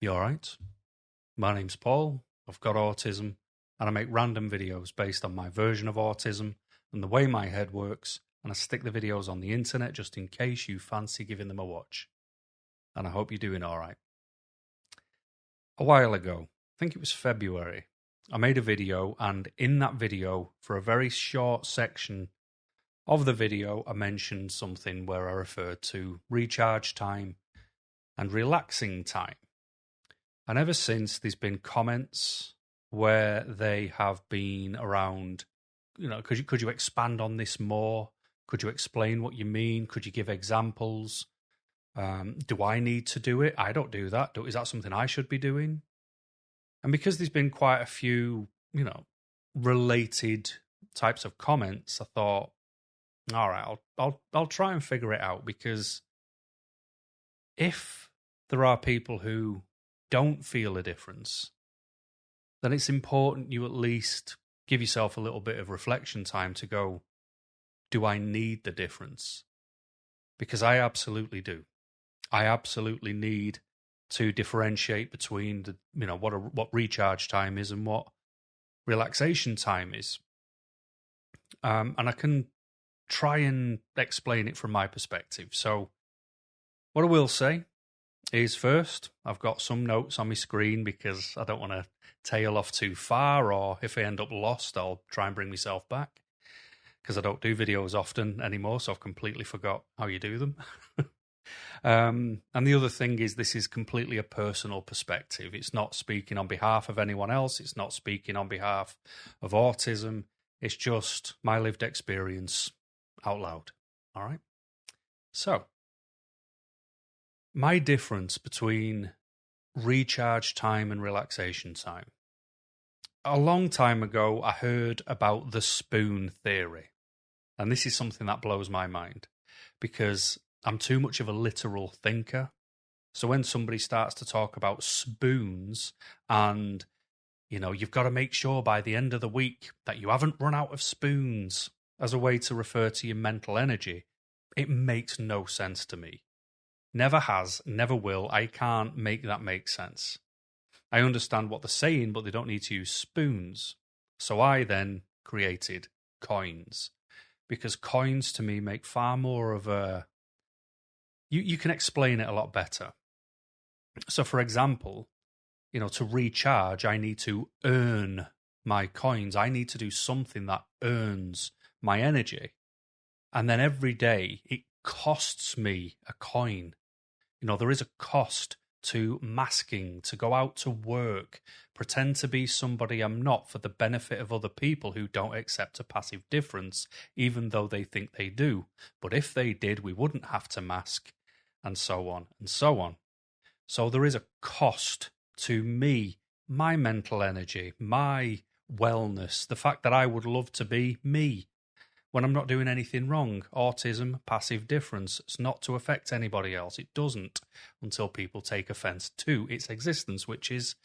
You alright? My name's Paul, I've got autism, and I make random videos based on my version of autism and the way my head works, and I stick the videos on the internet just in case you fancy giving them a watch. And I hope you're doing alright. A while ago, I think it was February, I made a video, and in that video, for a very short section of the video, I mentioned something where I referred to recharge time and relaxing time. And ever since, there's been comments where they have been around, could you expand on this more? Could you explain what you mean? Could you give examples? Do I need to do it? I don't do that. Is that something I should be doing? And because there's been quite a few, related types of comments, I thought, all right, I'll try and figure it out, because if there are people who don't feel a difference, then it's important you at least give yourself a little bit of reflection time to go, do I need the difference? Because I absolutely do. I absolutely need to differentiate between what recharge time is and what relaxation time is. And I can try and explain it from my perspective. So what I will say is, first, I've got some notes on my screen because I don't want to tail off too far, or if I end up lost, I'll try and bring myself back, because I don't do videos often anymore, so I've completely forgot how you do them. And the other thing is, this is completely a personal perspective. It's not speaking on behalf of anyone else. It's not speaking on behalf of autism. It's just my lived experience out loud. All right? So, my difference between recharge time and relaxation time. A long time ago, I heard about the spoon theory. And this is something that blows my mind, because I'm too much of a literal thinker. So when somebody starts to talk about spoons and, you've got to make sure by the end of the week that you haven't run out of spoons as a way to refer to your mental energy, it makes no sense to me. Never has, never will. I can't make that make sense. I understand what they're saying, but they don't need to use spoons. So I then created coins, because coins to me make far more of a... You can explain it a lot better. So for example, to recharge, I need to earn my coins. I need to do something that earns my energy. And then every day it costs me a coin. There is a cost to masking, to go out to work, pretend to be somebody I'm not for the benefit of other people who don't accept a passive difference, even though they think they do. But if they did, we wouldn't have to mask, and so on and so on. So there is a cost to me, my mental energy, my wellness, the fact that I would love to be me when I'm not doing anything wrong. Autism, passive difference. It's not to affect anybody else. It doesn't, until people take offence to its existence, which is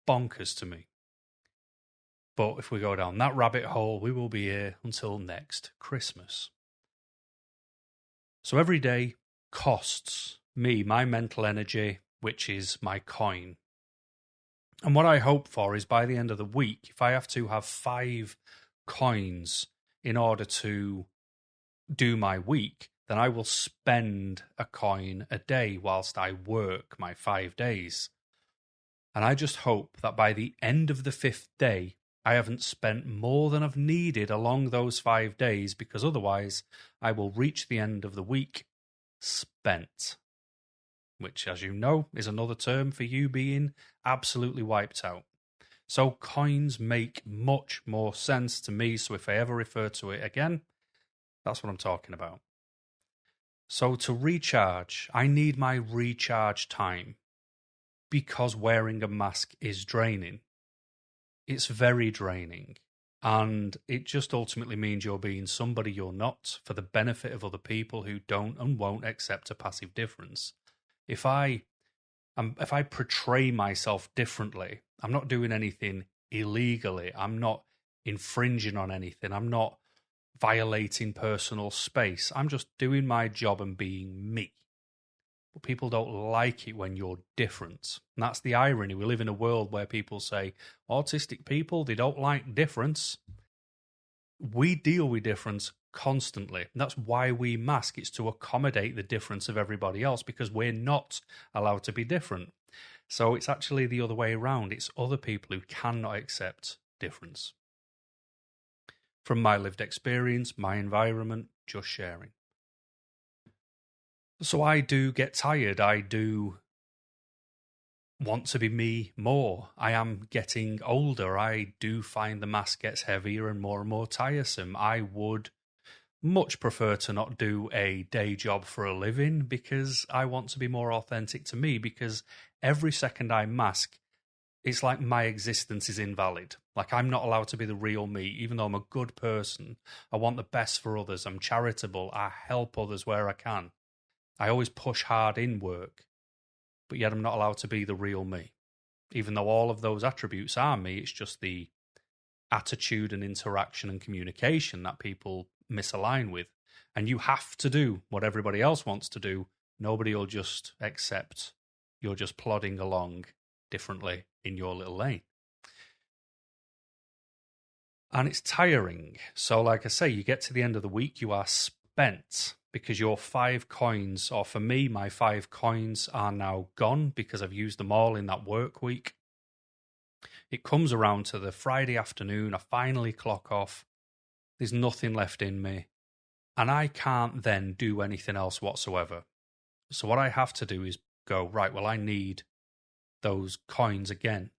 bonkers to me. But if we go down that rabbit hole, we will be here until next Christmas. So every day costs me my mental energy, which is my coin. And what I hope for is, by the end of the week, if I have to have 5 coins in order to do my week, then I will spend a coin a day whilst I work my 5 days. And I just hope that by the end of the 5th day, I haven't spent more than I've needed along those 5 days, because otherwise I will reach the end of the week spent. Which, as you know, is another term for you being absolutely wiped out. So coins make much more sense to me, so if I ever refer to it again, that's what I'm talking about. So to recharge, I need my recharge time, because wearing a mask is draining. It's very draining, and it just ultimately means you're being somebody you're not for the benefit of other people who don't and won't accept a passive difference. If I portray myself differently, I'm not doing anything illegally. I'm not infringing on anything. I'm not violating personal space. I'm just doing my job and being me. but people don't like it when you're different. And that's the irony. We live in a world where people say, autistic people, they don't like difference. We deal with difference constantly. That's why we mask. It's to accommodate the difference of everybody else, because we're not allowed to be different. So it's actually the other way around. It's other people who cannot accept difference. From my lived experience, my environment, just sharing. So I do get tired. I do want to be me more. I am getting older. I do find the mask gets heavier and more tiresome. I would much prefer to not do a day job for a living, because I want to be more authentic to me, because every second I mask, it's like my existence is invalid. Like, I'm not allowed to be the real me, even though I'm a good person. I want the best for others. I'm charitable. I help others where I can. I always push hard in work, but yet I'm not allowed to be the real me. Even though all of those attributes are me, it's just the attitude and interaction and communication that people misalign with. And you have to do what everybody else wants to do. Nobody will just accept you're just plodding along differently in your little lane. And it's tiring. So like I say, you get to the end of the week, you are spent, because your 5 coins, or for me, my 5 coins are now gone because I've used them all in that work week. It comes around to the Friday afternoon, I finally clock off, there's nothing left in me, and I can't then do anything else whatsoever. So what I have to do is go, right, well, I need those coins again,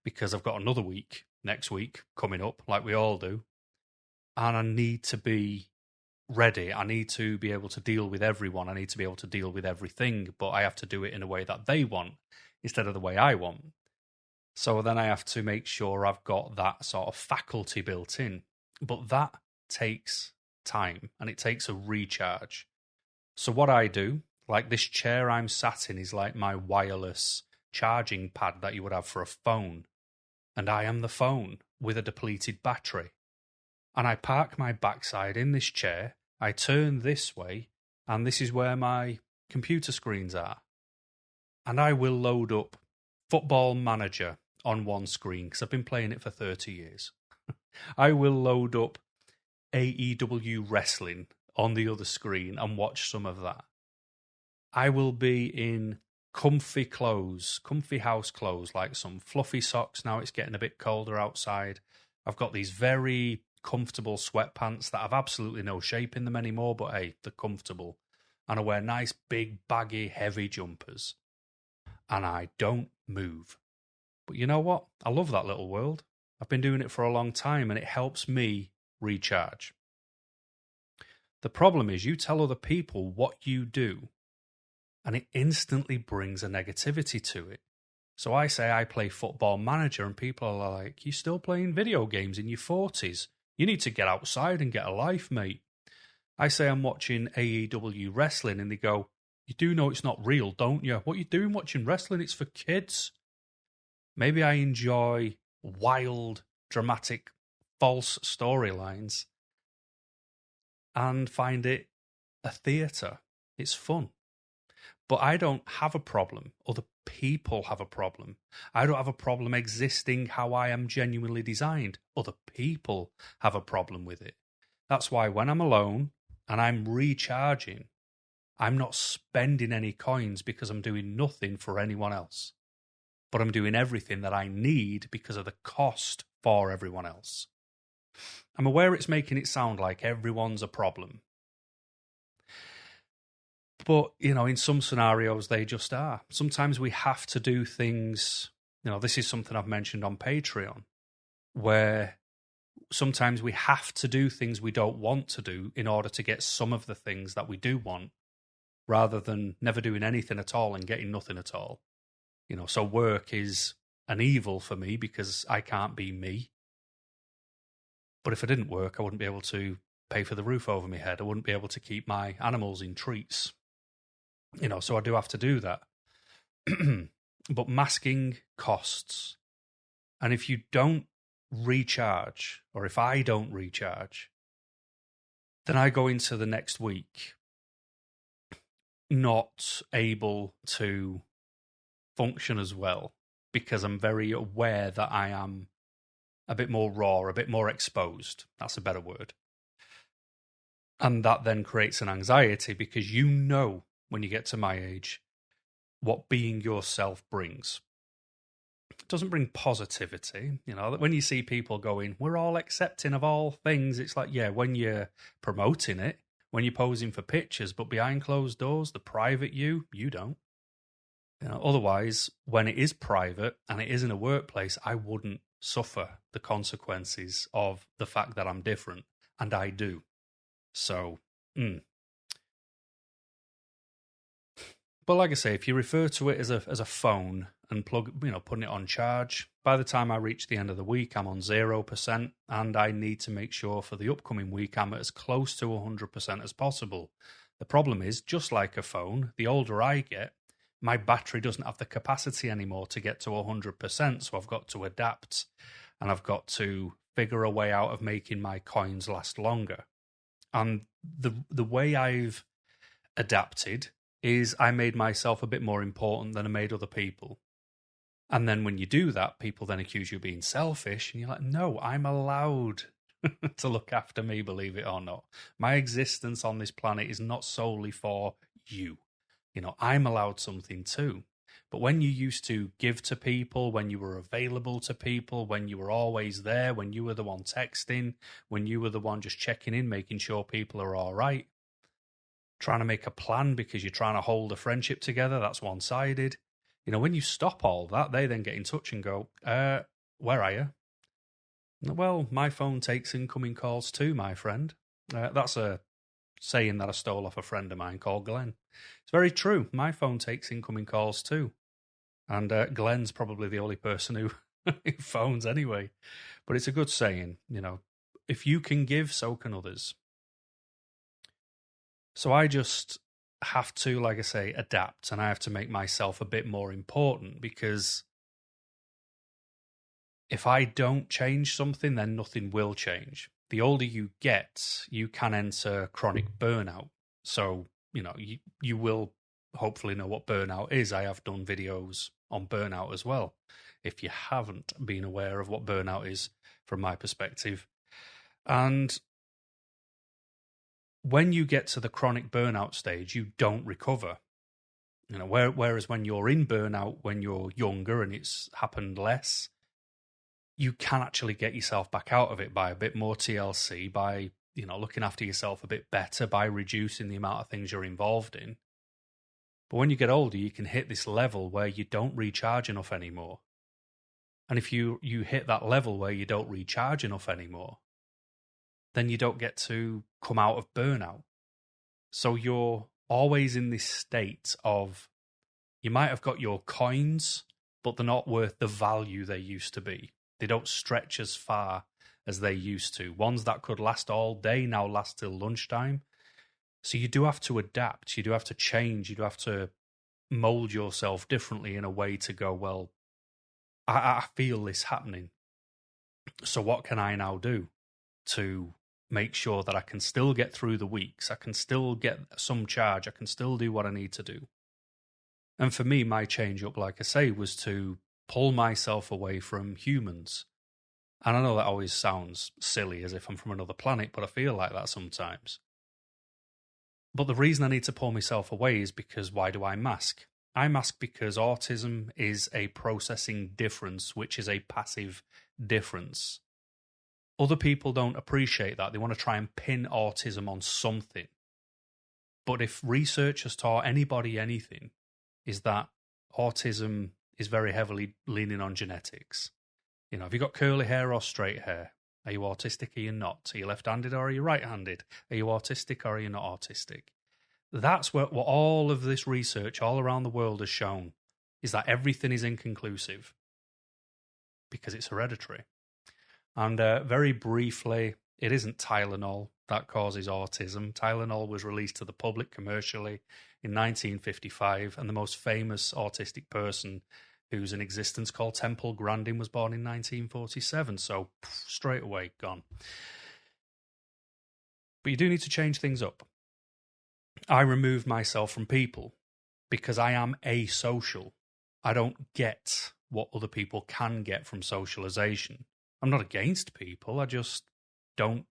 because I've got another week, next week, coming up, like we all do, and I need to be ready. I need to be able to deal with everyone. I need to be able to deal with everything, but I have to do it in a way that they want instead of the way I want. So then I have to make sure I've got that sort of faculty built in. But that takes time, and it takes a recharge. So what I do, like this chair I'm sat in is like my wireless charging pad that you would have for a phone. And I am the phone with a depleted battery. And I park my backside in this chair, I turn this way, and this is where my computer screens are. And I will load up Football Manager on one screen, because I've been playing it for 30 years. I will load up AEW Wrestling on the other screen and watch some of that. I will be in comfy clothes, comfy house clothes, like some fluffy socks. Now it's getting a bit colder outside. I've got these very comfortable sweatpants that have absolutely no shape in them anymore, but hey, they're comfortable. And I wear nice, big, baggy, heavy jumpers. And I don't move. But you know what? I love that little world. I've been doing it for a long time, and it helps me recharge. The problem is, you tell other people what you do, and it instantly brings a negativity to it. So I say I play Football Manager, and people are like, you're still playing video games in your 40s? You need to get outside and get a life, mate. I say I'm watching AEW Wrestling, and they go, you do know it's not real, don't you? What you doing watching wrestling? It's for kids. Maybe I enjoy wild, dramatic, false storylines and find it a theatre. It's fun. But I don't have a problem. Other people have a problem. I don't have a problem existing how I am genuinely designed. Other people have a problem with it. That's why when I'm alone and I'm recharging, I'm not spending any coins because I'm doing nothing for anyone else. But I'm doing everything that I need because of the cost for everyone else. I'm aware it's making it sound like everyone's a problem. But, you know, in some scenarios, they just are. Sometimes we have to do things, you know, this is something I've mentioned on Patreon, where sometimes we have to do things we don't want to do in order to get some of the things that we do want, rather than never doing anything at all and getting nothing at all. You know, so work is an evil for me because I can't be me. But if I didn't work, I wouldn't be able to pay for the roof over my head. I wouldn't be able to keep my animals in treats. You know, so I do have to do that. But masking costs. And if you don't recharge, or if I don't recharge, then I go into the next week not able to function as well because I'm very aware that I am a bit more raw, a bit more exposed. That's a better word. And that then creates an anxiety because you know when you get to my age what being yourself brings. It doesn't bring positivity. You know, when you see people going, we're all accepting of all things, it's like, yeah, when you're promoting it, when you're posing for pictures, but behind closed doors, the private you don't. You know, otherwise, when it is private and it is in a workplace, I wouldn't suffer the consequences of the fact that I'm different, and I do. So, But like I say, if you refer to it as a phone and putting it on charge, by the time I reach the end of the week, I'm on 0%, and I need to make sure for the upcoming week I'm as close to 100% as possible. The problem is, just like a phone, the older I get, my battery doesn't have the capacity anymore to get to 100%, so I've got to adapt, and I've got to figure a way out of making my coins last longer. And the way I've adapted is I made myself a bit more important than I made other people. And then when you do that, people then accuse you of being selfish, and you're like, no, I'm allowed to look after me, believe it or not. My existence on this planet is not solely for you. You know, I'm allowed something too. But when you used to give to people, when you were available to people, when you were always there, when you were the one texting, when you were the one just checking in, making sure people are all right, trying to make a plan because you're trying to hold a friendship together, that's one-sided. You know, when you stop all that, they then get in touch and go, where are you? Well, my phone takes incoming calls too, my friend. That's a saying that I stole off a friend of mine called Glenn. It's very true. My phone takes incoming calls too. And Glenn's probably the only person who phones anyway. But it's a good saying, you know, if you can give, so can others. So I just have to, like I say, adapt, and I have to make myself a bit more important, because if I don't change something, then nothing will change. The older you get, you can enter chronic burnout. So, you know, you will hopefully know what burnout is. I have done videos on burnout as well, if you haven't been aware of what burnout is from my perspective. And when you get to the chronic burnout stage, you don't recover. You know, whereas when you're in burnout, when you're younger and it's happened less, you can actually get yourself back out of it by a bit more TLC, by, you know, looking after yourself a bit better, by reducing the amount of things you're involved in. But when you get older, you can hit this level where you don't recharge enough anymore. And if you hit that level where you don't recharge enough anymore, then you don't get to come out of burnout. So you're always in this state of, you might have got your coins, but they're not worth the value they used to be. They don't stretch as far as they used to. Ones that could last all day now last till lunchtime. So you do have to adapt. You do have to change. You do have to mold yourself differently in a way to go, well, I feel this happening. So what can I now do to make sure that I can still get through the weeks? I can still get some charge. I can still do what I need to do. And for me, my change up, like I say, was to pull myself away from humans. And I know that always sounds silly, as if I'm from another planet, but I feel like that sometimes. But the reason I need to pull myself away is because, why do I mask? I mask because autism is a processing difference, which is a passive difference. Other people don't appreciate that. They want to try and pin autism on something. But if research has taught anybody anything, is that autism is very heavily leaning on genetics. You know, have you got curly hair or straight hair? Are you autistic or are you not? Are you left-handed or are you right-handed? Are you autistic or are you not autistic? That's what all of this research all around the world has shown, is that everything is inconclusive because it's hereditary. And very briefly, it isn't Tylenol that causes autism. Tylenol was released to the public commercially in 1955, and the most famous autistic person who's in existence, called Temple Grandin, was born in 1947. So straight away, gone. But you do need to change things up. I removed myself from people because I am asocial. I don't get what other people can get from socialization. I'm not against people. I just don't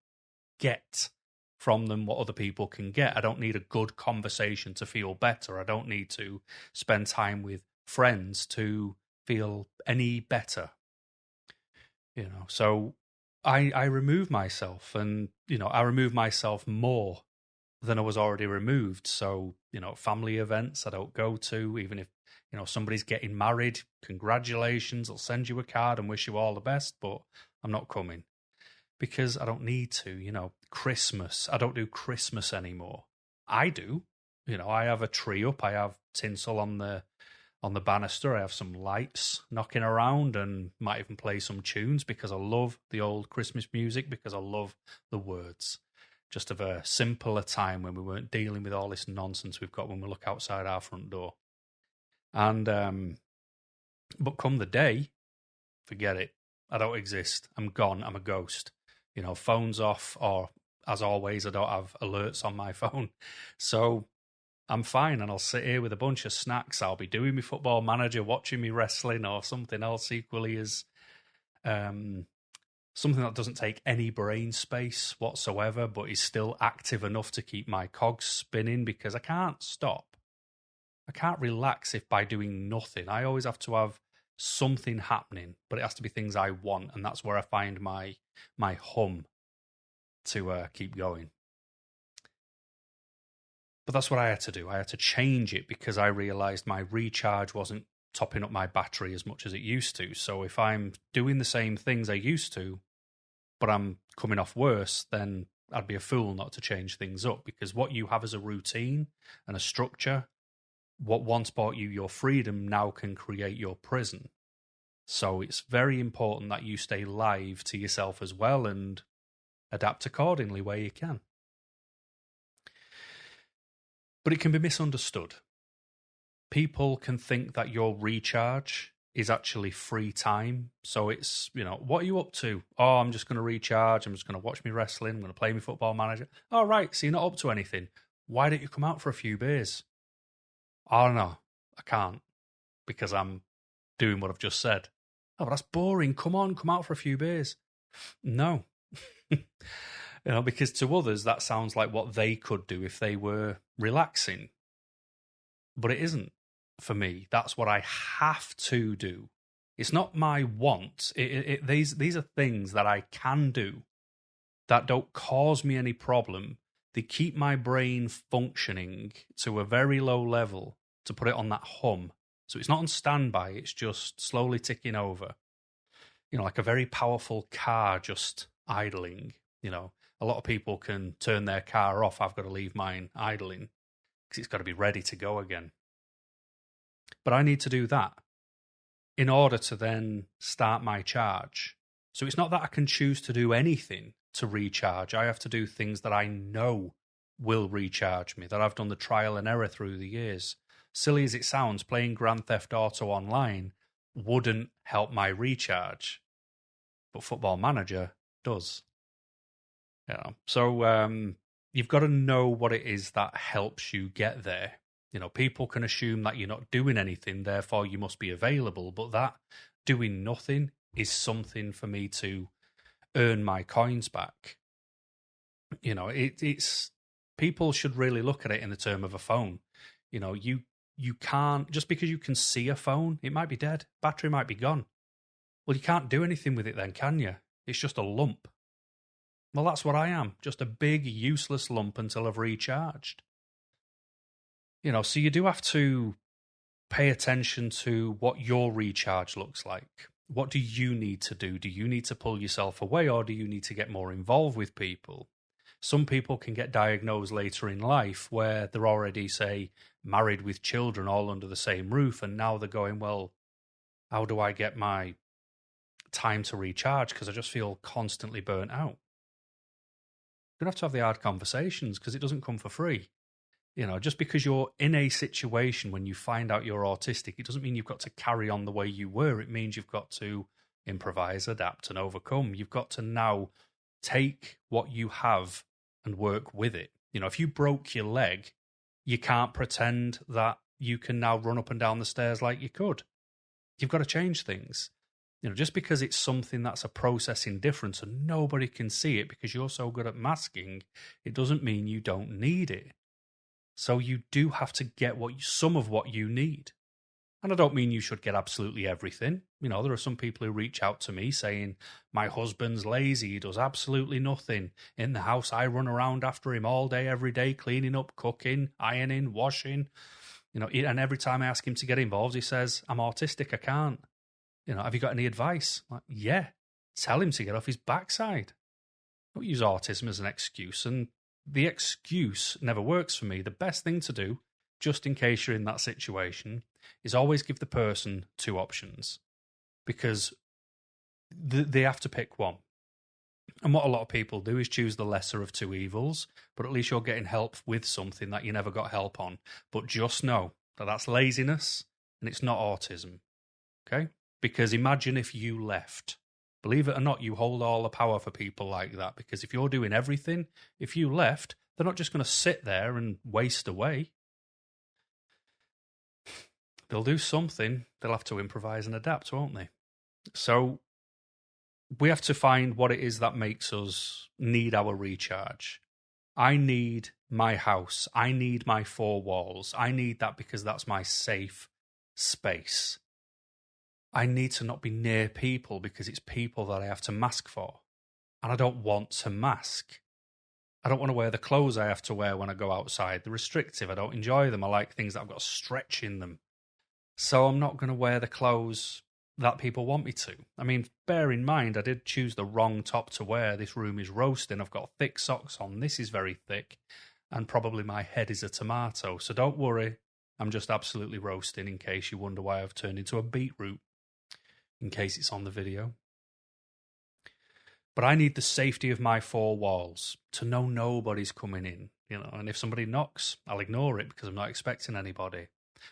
get from them what other people can get. I don't need a good conversation to feel better. I don't need to spend time with friends to feel any better. So I remove myself, and I remove myself more than I was already removed. So, family events I don't go to, even if, somebody's getting married, congratulations, I'll send you a card and wish you all the best, but I'm not coming because I don't need to. Christmas, I don't do Christmas anymore. I do. I have a tree up, I have tinsel on the banister, I have some lights knocking around, and might even play some tunes because I love the old Christmas music, because I love the words. Just of a simpler time when we weren't dealing with all this nonsense we've got when we look outside our front door. And but come the day, forget it. I don't exist. I'm gone. I'm a ghost. Phone's off, or as always, I don't have alerts on my phone. So I'm fine, and I'll sit here with a bunch of snacks. I'll be doing my Football Manager, watching me wrestling, or something else equally as something that doesn't take any brain space whatsoever, but is still active enough to keep my cogs spinning, because I can't stop. I can't relax if by doing nothing. I always have to have something happening, but it has to be things I want, and that's where I find my hum to keep going. But that's what I had to do. I had to change it because I realised my recharge wasn't topping up my battery as much as it used to. So if I'm doing the same things I used to, but I'm coming off worse, then I'd be a fool not to change things up, because what you have as a routine and a structure, what once brought you your freedom now can create your prison. So it's very important that you stay live to yourself as well and adapt accordingly where you can. But it can be misunderstood. People can think that your recharge is actually free time. So it's, what are you up to? Oh, I'm just going to recharge. I'm just going to watch me wrestling. I'm going to play my Football Manager. Oh, right. So you're not up to anything. Why don't you come out for a few beers? Oh, no, I can't, because I'm doing what I've just said. Oh, but that's boring. Come on, come out for a few beers. No. Because to others, that sounds like what they could do if they were relaxing. But it isn't for me. That's what I have to do. It's not my want. These are things that I can do that don't cause me any problem. They keep my brain functioning to a very low level to put it on that hum. So it's not on standby. It's just slowly ticking over. Like a very powerful car just idling. A lot of people can turn their car off. I've got to leave mine idling because it's got to be ready to go again. But I need to do that in order to then start my charge. So it's not that I can choose to do anything to recharge. I have to do things that I know will recharge me, that I've done the trial and error through the years. Silly as it sounds, playing Grand Theft Auto online wouldn't help my recharge, but Football Manager does. So you've got to know what it is that helps you get there. People can assume that you're not doing anything, therefore you must be available, but that doing nothing is something for me to earn my coins back. It's people should really look at it in the term of a phone. You can't, just because you can see a phone, it might be dead, battery might be gone. Well, you can't do anything with it then, can you? It's just a lump. Well, that's what I am, just a big useless lump until I've recharged. So you do have to pay attention to what your recharge looks like. What do you need to do? Do you need to pull yourself away, or do you need to get more involved with people? Some people can get diagnosed later in life where they're already, say, married with children all under the same roof, and now they're going, well, how do I get my time to recharge? Because I just feel constantly burnt out. You're going to have the hard conversations because it doesn't come for free. Just because you're in a situation when you find out you're autistic, it doesn't mean you've got to carry on the way you were. It means you've got to improvise, adapt, and overcome. You've got to now take what you have and work with it. If you broke your leg, You can't pretend that you can now run up and down the stairs like you could. You've got to change things. Just because it's something that's a processing difference and nobody can see it because you're so good at masking, it doesn't mean you don't need it. So you do have to get some of what you need. And I don't mean you should get absolutely everything. There are some people who reach out to me saying, my husband's lazy, he does absolutely nothing. In the house, I run around after him all day, every day, cleaning up, cooking, ironing, washing. And every time I ask him to get involved, he says, I'm autistic, I can't. Have you got any advice? Like, yeah, tell him to get off his backside. Don't use autism as an excuse. And the excuse never works for me. The best thing to do, just in case you're in that situation, is always give the person two options, because they have to pick one. And what a lot of people do is choose the lesser of two evils, but at least you're getting help with something that you never got help on. But just know that that's laziness and it's not autism, okay? Because imagine if you left. Believe it or not, you hold all the power for people like that, because if you're doing everything, if you left, they're not just going to sit there and waste away. They'll do something. They'll have to improvise and adapt, won't they? So we have to find what it is that makes us need our recharge. I need my house. I need my four walls. I need that because that's my safe space. I need to not be near people because it's people that I have to mask for. And I don't want to mask. I don't want to wear the clothes I have to wear when I go outside. They're restrictive. I don't enjoy them. I like things that have got stretch in them. So I'm not going to wear the clothes that people want me to. I mean, bear in mind, I did choose the wrong top to wear. This room is roasting. I've got thick socks on. This is very thick. And probably my head is a tomato. So don't worry. I'm just absolutely roasting, in case you wonder why I've turned into a beetroot, in case it's on the video. But I need the safety of my four walls to know nobody's coming in, and if somebody knocks, I'll ignore it because I'm not expecting anybody.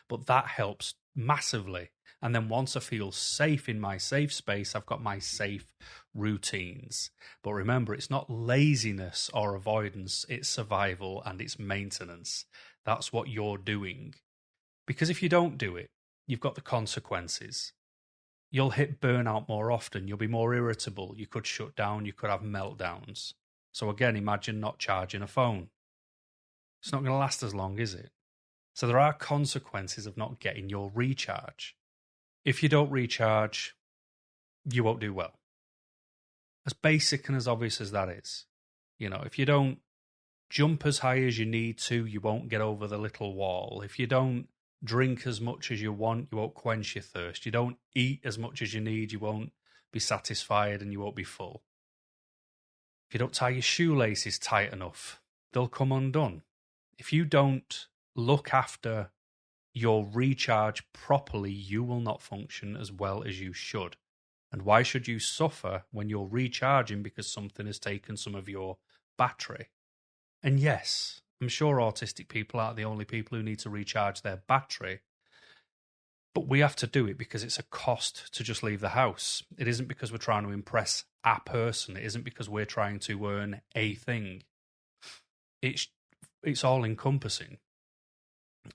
But that helps massively. And then once I feel safe in my safe space, I've got my safe routines. But remember, it's not laziness or avoidance, it's survival and it's maintenance. That's what you're doing. Because if you don't do it, you've got the consequences. You'll hit burnout more often. You'll be more irritable. You could shut down. You could have meltdowns. So again, imagine not charging a phone. It's not going to last as long, is it? So there are consequences of not getting your recharge. If you don't recharge, you won't do well. As basic and as obvious as that is. If you don't jump as high as you need to, you won't get over the little wall. If you don't drink as much as you want, you won't quench your thirst. You don't eat as much as you need, you won't be satisfied and you won't be full. If you don't tie your shoelaces tight enough, they'll come undone. If you don't look after your recharge properly, you will not function as well as you should. And why should you suffer when you're recharging because something has taken some of your battery? And yes, I'm sure autistic people aren't the only people who need to recharge their battery. But we have to do it because it's a cost to just leave the house. It isn't because we're trying to impress a person. It isn't because we're trying to earn a thing. It's all encompassing.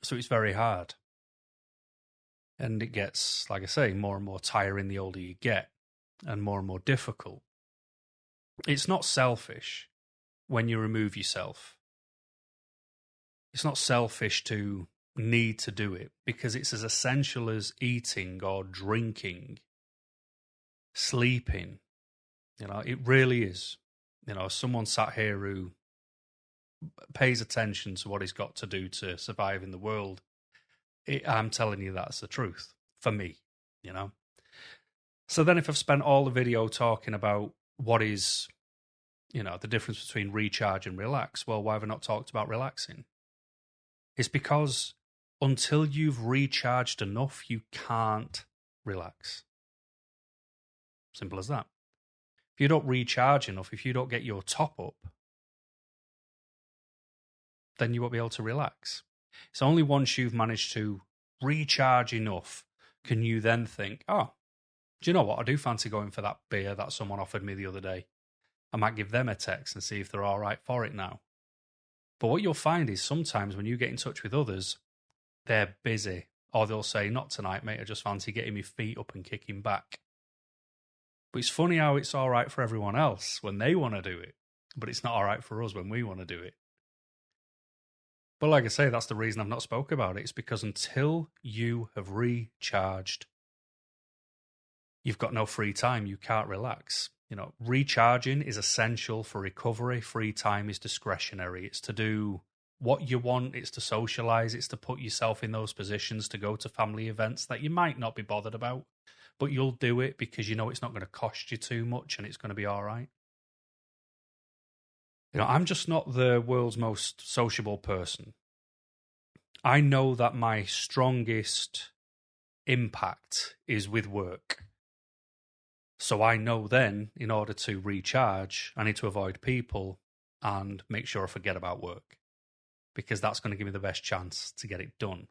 So it's very hard. And it gets, like I say, more and more tiring the older you get, and more difficult. It's not selfish when you remove yourself. It's not selfish to need to do it, because it's as essential as eating or drinking, sleeping. It really is. Someone sat here who pays attention to what he's got to do to survive in the world. I'm telling you, that's the truth for me, So then if I've spent all the video talking about what is, the difference between recharge and relax, well, why have I not talked about relaxing? It's because until you've recharged enough, you can't relax. Simple as that. If you don't recharge enough, if you don't get your top up, then you won't be able to relax. It's only once you've managed to recharge enough can you then think, oh, do you know what? I do fancy going for that beer that someone offered me the other day. I might give them a text and see if they're all right for it now. But what you'll find is sometimes when you get in touch with others, they're busy. Or they'll say, not tonight, mate, I just fancy getting my feet up and kicking back. But it's funny how it's all right for everyone else when they want to do it, but it's not all right for us when we want to do it. But like I say, that's the reason I've not spoke about it. It's because until you have recharged, you've got no free time. You can't relax. You know, recharging is essential for recovery. Free time is discretionary. It's to do what you want. It's to socialize. It's to put yourself in those positions to go to family events that you might not be bothered about, but you'll do it because you know it's not going to cost you too much and it's going to be all right. You know, I'm just not the world's most sociable person. I know that my strongest impact is with work. So I know then, in order to recharge, I need to avoid people and make sure I forget about work, because that's going to give me the best chance to get it done.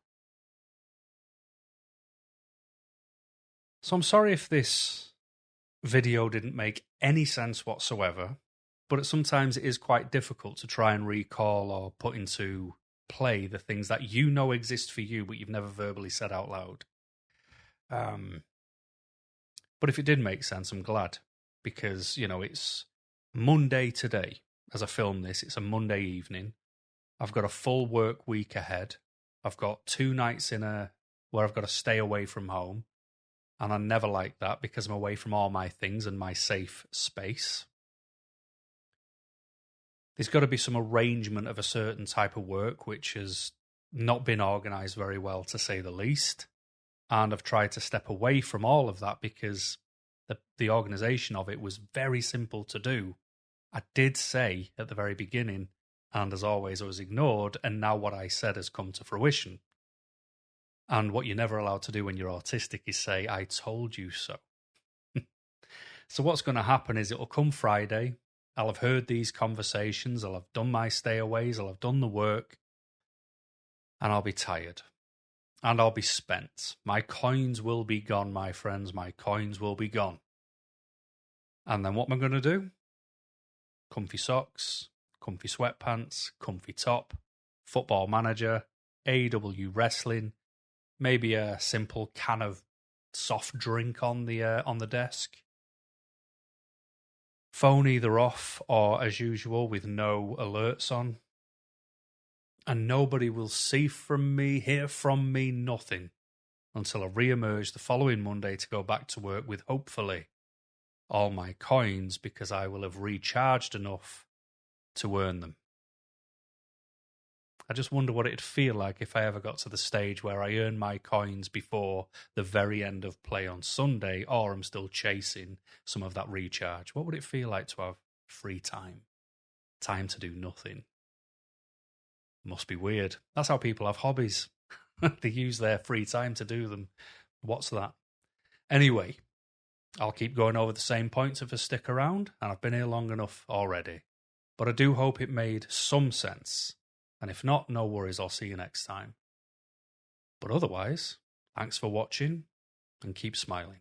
So I'm sorry if this video didn't make any sense whatsoever, but sometimes it is quite difficult to try and recall or put into play the things that you know exist for you, but you've never verbally said out loud. But if it did make sense, I'm glad, because, you know, it's Monday today. As I film this, it's a Monday evening. I've got a full work week ahead. I've got 2 nights where I've got to stay away from home. And I never like that because I'm away from all my things and my safe space. There's got to be some arrangement of a certain type of work, which has not been organised very well, to say the least. And I've tried to step away from all of that because the organisation of it was very simple to do. I did say at the very beginning, and as always, I was ignored, and now what I said has come to fruition. And what you're never allowed to do when you're autistic is say, I told you so. So what's going to happen is it'll come Friday. I'll have heard these conversations. I'll have done my stayaways. I'll have done the work. And I'll be tired. And I'll be spent. My coins will be gone, my friends. My coins will be gone. And then what am I going to do? Comfy socks, comfy sweatpants, comfy top, Football Manager, AEW wrestling, maybe a simple can of soft drink on the desk. Phone either off or, as usual, with no alerts on. And nobody will see from me, hear from me, nothing, until I re-emerge the following Monday to go back to work with, hopefully, all my coins, because I will have recharged enough to earn them. I just wonder what it'd feel like if I ever got to the stage where I earn my coins before the very end of play on Sunday, or I'm still chasing some of that recharge. What would it feel like to have free time? Time to do nothing. Must be weird. That's how people have hobbies. They use their free time to do them. What's that? Anyway, I'll keep going over the same points if I stick around, and I've been here long enough already. But I do hope it made some sense. And if not, no worries, I'll see you next time. But otherwise, thanks for watching and keep smiling.